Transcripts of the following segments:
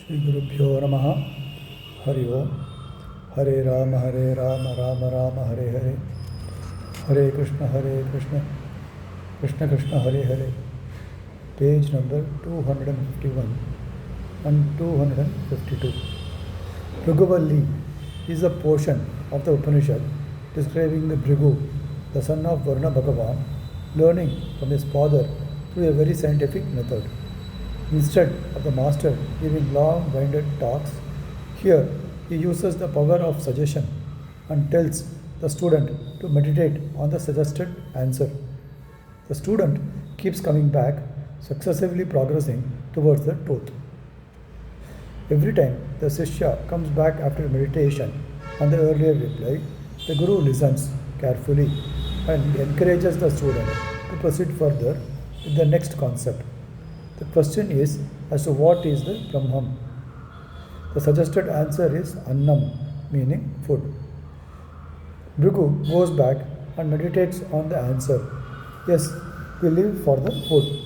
Shri Gurubhyo Namaha. Hari Om. Hare Rama, Rama Rama, Hare Hare. Hare Krishna, Krishna Krishna, Hare Hare. Page number 251 and 252. Bhriguvalli is a portion of the Upanishad describing the Bhrigu, the son of Varuna Bhagavan, learning from his father through a very scientific method. Instead of the master giving long-winded talks, here he uses the power of suggestion and tells the student to meditate on the suggested answer. The student keeps coming back, successively progressing towards the truth. Every time the Sishya comes back after meditation on the earlier reply, the Guru listens carefully and encourages the student to proceed further with the next concept. The question is as to what is the Brahman. The suggested answer is Annam, meaning food. Bhrigu goes back and meditates on the answer. Yes, we live for the food.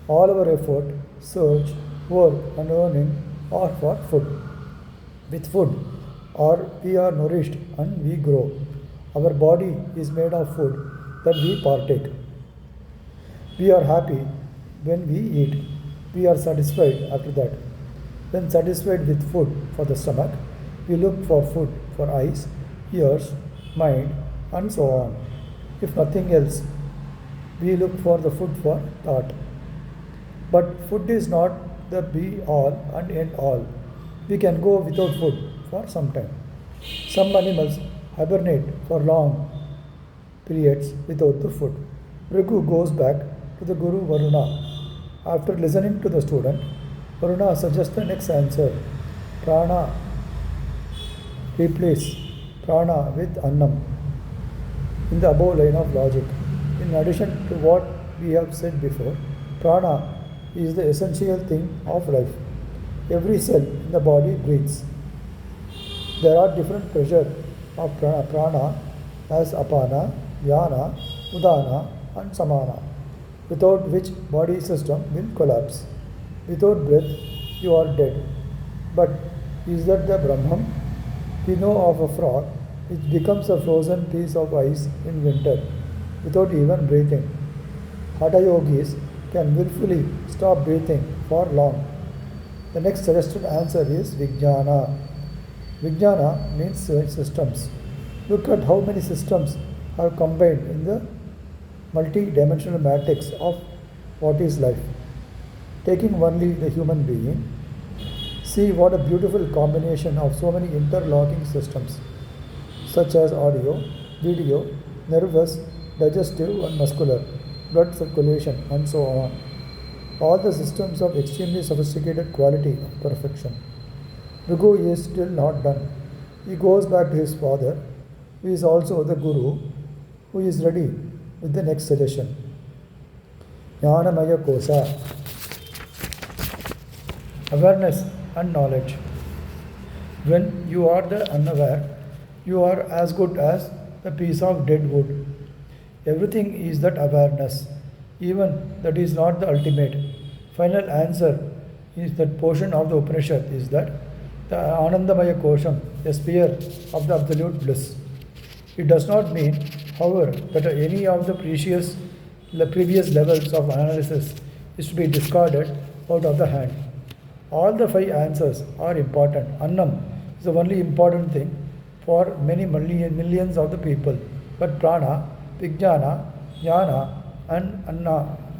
All our effort, search, work and earning are for food. With food, we are nourished and we grow. Our body is made of food that we partake. We are happy when we eat. We are satisfied after that. When satisfied with food for the stomach, we look for food for eyes, ears, mind, and so on. If nothing else, we look for the food for thought. But food is not the be all and end all. We can go without food for some time. Some animals hibernate for long periods without the food. Bhrigu goes back to the Guru Varuna. After listening to the student, Varuna suggests the next answer. Prana. Replace prana with annam in the above line of logic. In addition to what we have said before, prana is the essential thing of life. Every cell in the body breathes. There are different pressures of prana as apana, vyana, udana and samana, without which body system will collapse. Without breath, you are dead. But is that the Brahman? We know of a frog which becomes a frozen piece of ice in winter without even breathing. Hatha yogis can willfully stop breathing for long. The next suggested answer is Vijnana. Vijnana means systems. Look at how many systems have combined in the multi-dimensional matrix of what is life. Taking only the human being, see what a beautiful combination of so many interlocking systems, such as audio, video, nervous, digestive and muscular, blood circulation and so on. All the systems of extremely sophisticated quality of perfection. Bhrigu is still not done. He goes back to his father, who is also the Guru, who is ready with the next suggestion. Jnanamaya Kosha. Awareness and knowledge. When you are the unaware, you are as good as a piece of dead wood. Everything is that awareness. Even that is not the ultimate. Final answer is that portion of the Upanishad is that the Anandamaya Kosham, a sphere of the absolute bliss. It does not mean, however, that any of the previous levels of analysis is to be discarded out of the hand. All the 5 answers are important. Annam is the only important thing for many millions of the people. But prana, vijnana, jnana and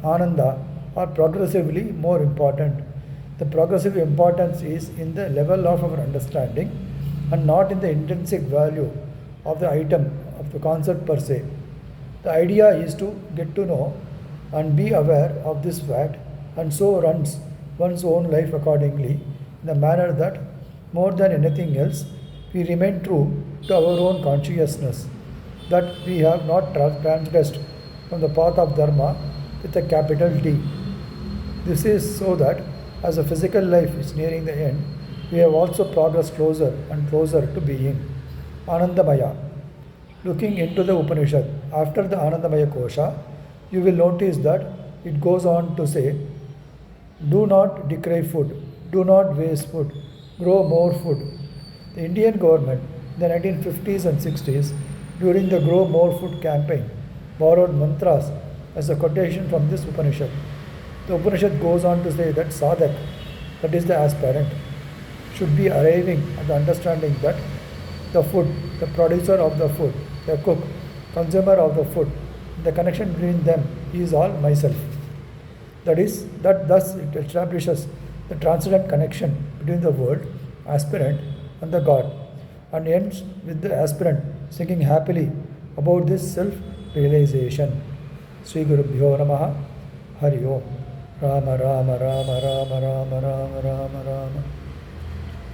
ananda are progressively more important. The progressive importance is in the level of our understanding and not in the intrinsic value of the item, of the concept per se. The idea is to get to know and be aware of this fact and so runs one's own life accordingly in a manner that, more than anything else, we remain true to our own consciousness, that we have not transgressed from the path of Dharma with a capital D. This is so that, as the physical life is nearing the end, we have also progressed closer and closer to being Anandamaya. Looking into the Upanishad, after the Anandamaya Kosha, you will notice that it goes on to say, do not decry food, do not waste food, grow more food. The Indian government in the 1950s and 60s, during the Grow More Food campaign, borrowed mantras as a quotation from this Upanishad. The Upanishad goes on to say that sadhak, that is the aspirant, should be arriving at the understanding that the food, the producer of the food, the cook, consumer of the food, the connection between them is all myself. That is, that thus it establishes the transcendent connection between the world, aspirant, and the God, and ends with the aspirant singing happily about this self-realization. Sri Gurubhyo Namaha, Hari Om. Rama Rama Rama Rama Rama Rama Rama Rama